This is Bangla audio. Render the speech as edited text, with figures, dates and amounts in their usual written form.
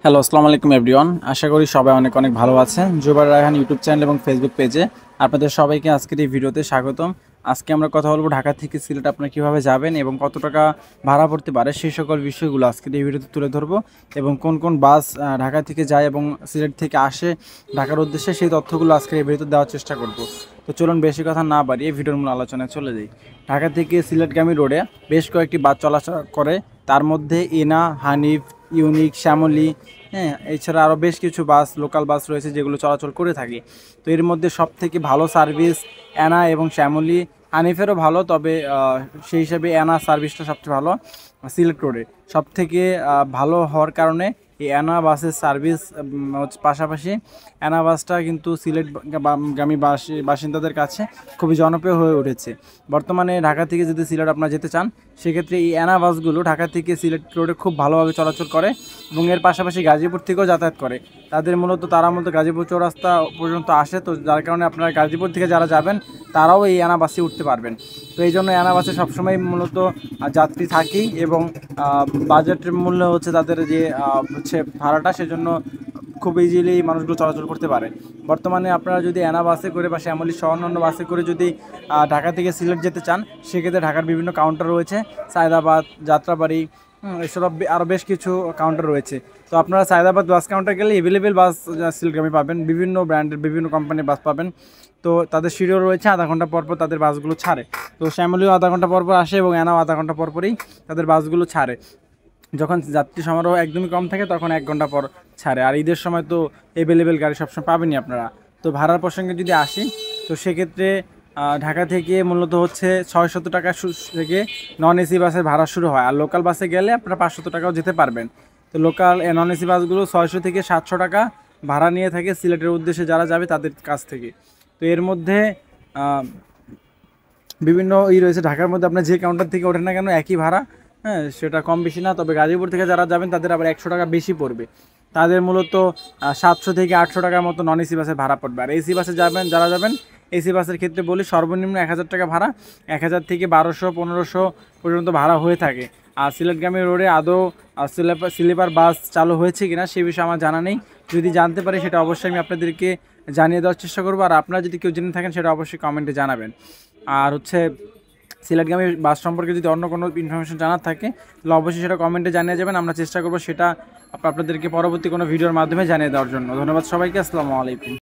হ্যালো, আসসালামু আলাইকুম এভরিওয়ান। আশা করি সবাই অনেক অনেক ভালো আছেন। জুবাইর রায়হান ইউটিউব চ্যানেল এবং ফেসবুক পেজে আপনাদের সবাইকে আজকের এই ভিডিওতে স্বাগতম। আজকে আমরা কথা বলবো ঢাকা থেকে সিলেট আপনারা কীভাবে যাবেন এবং কত টাকা ভাড়া পড়তে পারে সেই সকল বিষয়গুলো আজকের এই ভিডিওতে তুলে ধরবো এবং কোন কোন বাস ঢাকা থেকে যায় এবং সিলেট থেকে আসে ঢাকার উদ্দেশ্যে সেই তথ্যগুলো আজকের এই ভিডিওতে দেওয়ার চেষ্টা করব। তো চলুন বেশি কথা না বাড়িয়ে ভিডিওর মূল আলোচনায় চলে যাই। ঢাকা থেকে সিলেটগামী রোডে বেশ কয়েকটি বাস চলাচল করে, তার মধ্যে এনা, হানিফ, ইউনিক, শ্যামলী, হ্যাঁ, এছাড়া আরও বেশ কিছু বাস, লোকাল বাস রয়েছে যেগুলো চলাচল করে থাকে। তো এর মধ্যে সবথেকে ভালো সার্ভিস অ্যানা এবং শ্যামলী। হানিফেরও ভালো, তবে সেই হিসাবে অ্যানা সার্ভিসটা সবচেয়ে ভালো সিলেট রোডে। সবথেকে ভালো হওয়ার কারণে এই অ্যানা বাসের সার্ভিস পাশাপাশি অ্যানা বাসটা কিন্তু সিলেটগামী বাসিন্দাদের কাছে খুবই জনপ্রিয় হয়ে উঠেছে। বর্তমানে ঢাকা থেকে যদি সিলেট আপনারা যেতে চান, সেক্ষেত্রে এই অ্যানা বাসগুলো ঢাকা থেকে সিলেট রোডে খুব ভালোভাবে চলাচল করে এবং এর পাশাপাশি গাজীপুর থেকেও যাতায়াত করে। তারা মূলত গাজীপুর চৌরাস্তা পর্যন্ত আসে, তো যার কারণে আপনারা গাজীপুর থেকে যারা যাবেন তারাও এই অ্যানা বাসে উঠতে পারবেন। তো এই জন্য অ্যানা বাসে সবসময় মূলত যাত্রী থাকেই এবং বাজেটের মূল্য হচ্ছে তাদের যে ভাড়াটা, সেজন্য খুব ইজিলি মানুষগুলো চলাচল করতে পারে। বর্তমানে আপনারা যদি অ্যানা বাসে করে বা শ্যামলী সহ অন্যান্য বাসে করে যদি ঢাকা থেকে সিলেট যেতে চান, সেক্ষেত্রে ঢাকার বিভিন্ন কাউন্টার রয়েছে, সায়দাবাদ, যাত্রাবাড়ি, এসব আরও বেশ কিছু কাউন্টার রয়েছে। তো আপনারা সায়দাবাদ বাস কাউন্টার গেলে এভেলেবেল বাস সিলেটগামী পাবেন, বিভিন্ন ব্র্যান্ডের বিভিন্ন কোম্পানির বাস পাবেন। তো তাদের শিডিউল রয়েছে, আধা ঘন্টা পরপর তাদের বাসগুলো ছাড়ে। তো শ্যামলীও আধা ঘন্টা পরপর আসে এবং অ্যানাও আধা ঘন্টা পরপরই তাদের বাসগুলো ছাড়ে। যখন যাত্রী সমারোহ একদমই কম থাকে তখন 1 ঘন্টা পর ছাড়ে, আর ঈদের সময় তো এভেলেবেল গাড়ি সবসময় পাবেনই আপনারা। তো ভাড়ার প্রসঙ্গে যদি আসি, তো সেক্ষেত্রে ঢাকা থেকে মূলত হচ্ছে 600 টাকা থেকে নন এসি বাসের ভাড়া শুরু হয়, আর লোকাল বাসে গেলে আপনারা 500 টাকাও যেতে পারবেন। তো লোকাল নন এসি বাসগুলো 600 থেকে 700 টাকা ভাড়া নিয়ে থাকে সিলেটের উদ্দেশ্যে যারা যাবে তাদের কাছ থেকে। তো এর মধ্যে বিভিন্ন রয়েছে, ঢাকার মধ্যে আপনার যে কাউন্টার থেকে ওঠেন না কেন একই ভাড়া, হ্যাঁ, সেটা কম বেশি না। তবে গাজীপুর থেকে যারা যাবেন তাদের আবার 100 টাকা বেশি পড়বে। তাদের মূলত 700 থেকে 800 টাকার মতো নন এসি বাসের ভাড়া পড়বে। আর এসি বাসে যারা যাবেন, এসি বাসের ক্ষেত্রে বলি সর্বনিম্ন 1000 টাকা ভাড়া, 1000 থেকে 1200-1500 পর্যন্ত ভাড়া হয়ে থাকে। আর সিলেটগামী রোডে আদৌ স্লিপার বাস চালু হয়েছে কিনা সে বিষয়ে আমার জানা নেই। যদি জানতে পারি সেটা অবশ্যই আমি আপনাদেরকে জানিয়ে দেওয়ার চেষ্টা করবো। আর আপনারা যদি কেউ জেনে থাকেন সেটা অবশ্যই কমেন্টে জানাবেন। আর সিলেটগামী বাস সম্পর্কে যদি অন্য কোনো ইনফরমেশন জানার থাকে তাহলে অবশ্যই সেটা কমেন্টে জানিয়ে যাবেন। আমরা চেষ্টা করবো সেটা আপনাদেরকে পরবর্তী কোনো ভিডিওর মাধ্যমে জানিয়ে দেওয়ার জন্য। ধন্যবাদ সবাইকে। আসসালামু আলাইকুম।